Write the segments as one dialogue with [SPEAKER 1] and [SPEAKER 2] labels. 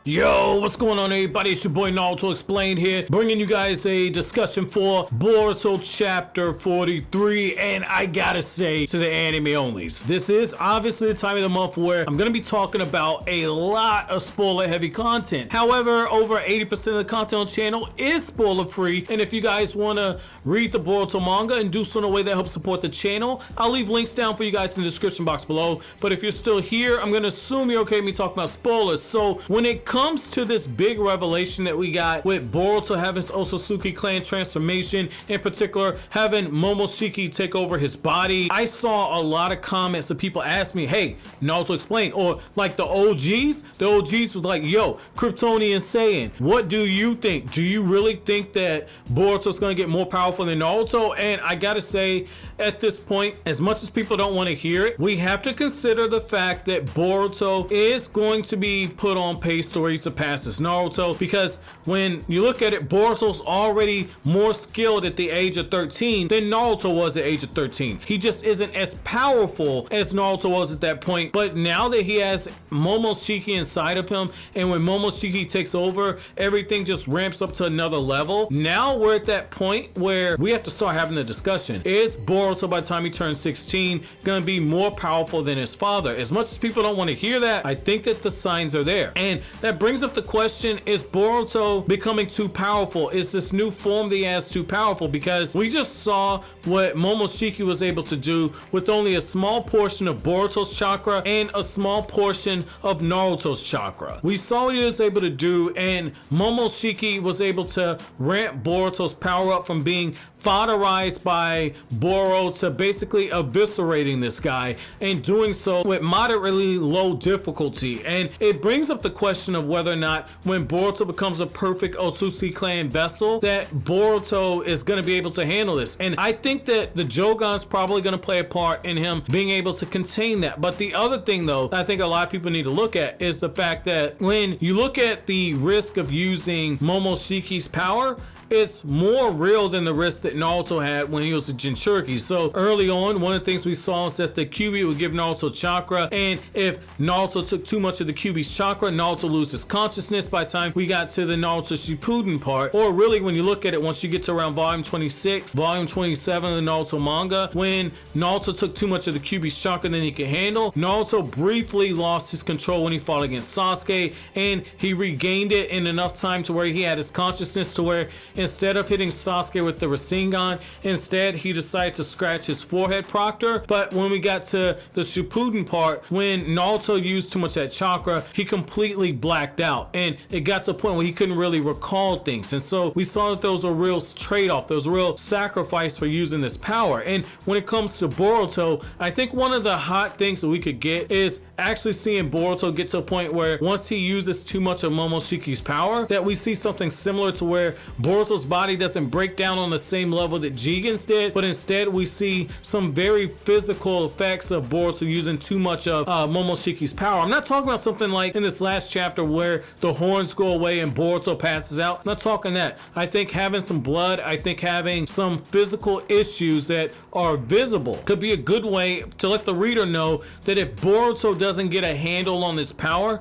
[SPEAKER 1] Yo, what's going on everybody? It's your boy Naruto Explained here, bringing you guys a discussion for Boruto chapter 43, and I gotta say to the anime onlys, this is obviously the time of the month where I'm gonna be talking about a lot of spoiler heavy content. However, over 80% of the content on the channel is spoiler free, and if you guys want to read the Boruto manga and do so in a way that helps support the channel, I'll leave links down for you guys in the description box below. But if you're still here, I'm gonna assume you're okay with me talking about spoilers. So when it comes to this big revelation that we got with Boruto having his Otsutsuki clan transformation, in particular having Momoshiki take over his body, I saw a lot of comments of people ask me, hey, Naruto explain, or like the OGs was like, yo, Kryptonian Saiyan, what do you think? Do you really think that Boruto's gonna get more powerful than Naruto? And I gotta say, at this point, as much as people don't want to hear it, we have to consider the fact that Boruto is going to be put on pace to where he surpasses Naruto, because when you look at it, Boruto's already more skilled at the age of 13 than Naruto was at the age of 13. He just isn't as powerful as Naruto was at that point, but now that he has Momoshiki inside of him, and when Momoshiki takes over, everything just ramps up to another level. Now we're at that point where we have to start having the discussion. Is Boruto, by the time he turns 16, gonna be more powerful than his father? As much as people don't want to hear that, I think that the signs are there. And that brings up the question, is Boruto becoming too powerful? Is this new form that he has too powerful? Because we just saw what Momoshiki was able to do with only a small portion of Boruto's chakra and a small portion of Naruto's chakra. We saw what he was able to do, and Momoshiki was able to ramp Boruto's power up from being fodderized by Boro to basically eviscerating this guy, and doing so with moderately low difficulty. And it brings up the question of whether or not, when Boruto becomes a perfect Otsutsuki clan vessel, that Boruto is going to be able to handle this. And I think that the Jogan's probably going to play a part in him being able to contain that. But the other thing though, I think a lot of people need to look at is the fact that when you look at the risk of using Momoshiki's power, it's more real than the risk that Naruto had when he was a Jinchuriki. So early on, one of the things we saw is that the Kyuubi would give Naruto chakra, and if Naruto took too much of the Kyuubi's chakra, Naruto loses consciousness by the time we got to the Naruto Shippuden part. Or really, when you look at it, once you get to around volume 26, volume 27 of the Naruto manga, when Naruto took too much of the Kyuubi's chakra than he could handle, Naruto briefly lost his control when he fought against Sasuke, and he regained it in enough time to where he had his consciousness to where instead of hitting Sasuke with the Rasengan, instead he decided to scratch his forehead proctor. But when we got to the Shippuden part, when Naruto used too much of that chakra, he completely blacked out, and it got to a point where he couldn't really recall things. And so we saw that there was a real trade-off, there was a real sacrifice for using this power. And when it comes to Boruto, I think one of the hot things that we could get is actually seeing Boruto get to a point where once he uses too much of Momoshiki's power, that we see something similar to where Boruto's body doesn't break down on the same level that Jigen's did, but instead we see some very physical effects of Boruto using too much of Momoshiki's power. I'm not talking about something like in this last chapter where the horns go away and Boruto passes out. I'm not talking that. I think having some blood, I think having some physical issues that are visible could be a good way to let the reader know that if Boruto doesn't get a handle on this power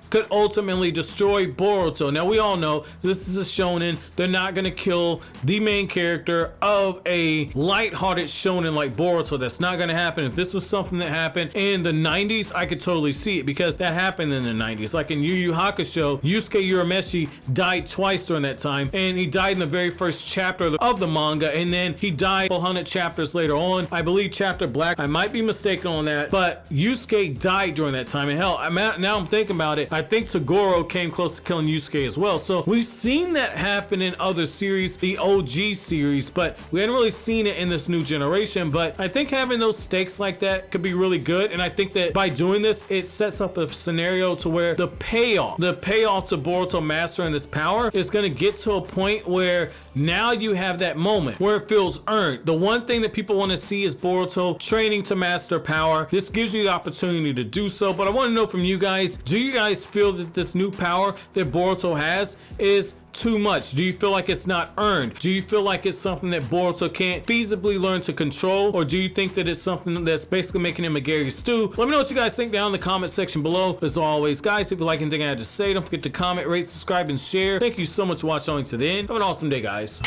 [SPEAKER 1] could ultimately destroy Boruto. Now we all know this is a shonen. They're not going to kill the main character of a light-hearted shonen like Boruto. That's not going to happen. If this was something that happened in the 90s, I could totally see it, because that happened in the 90s. Like in Yu Yu Hakusho, Yusuke Urameshi died twice during that time, and he died in the very first chapter of the manga, and then he died 100 chapters later on. I believe chapter Black, I might be mistaken on that, but Yusuke died during that time. And hell, now I'm thinking about it, I think Toguro came close to killing Yusuke as well. So we've seen that happen in other series, the OG series, but we hadn't really seen it in this new generation. But I think having those stakes like that could be really good, and I think that by doing this, it sets up a scenario to where the payoff to Boruto mastering this power is going to get to a point where now you have that moment where it feels earned. The one thing that people want to see is Boruto training to master power. This gives you the opportunity opportunity to do so, but I want to know from you guys, do you guys feel that this new power that Boruto has is too much? Do you feel like it's not earned? Do you feel like it's something that Boruto can't feasibly learn to control? Or do you think that it's something that's basically making him a Gary Stu? Let me know what you guys think down in the comment section below. As always, guys, if you like anything I had to say, don't forget to comment, rate, subscribe, and share. Thank you so much for watching to the end. Have an awesome day, guys.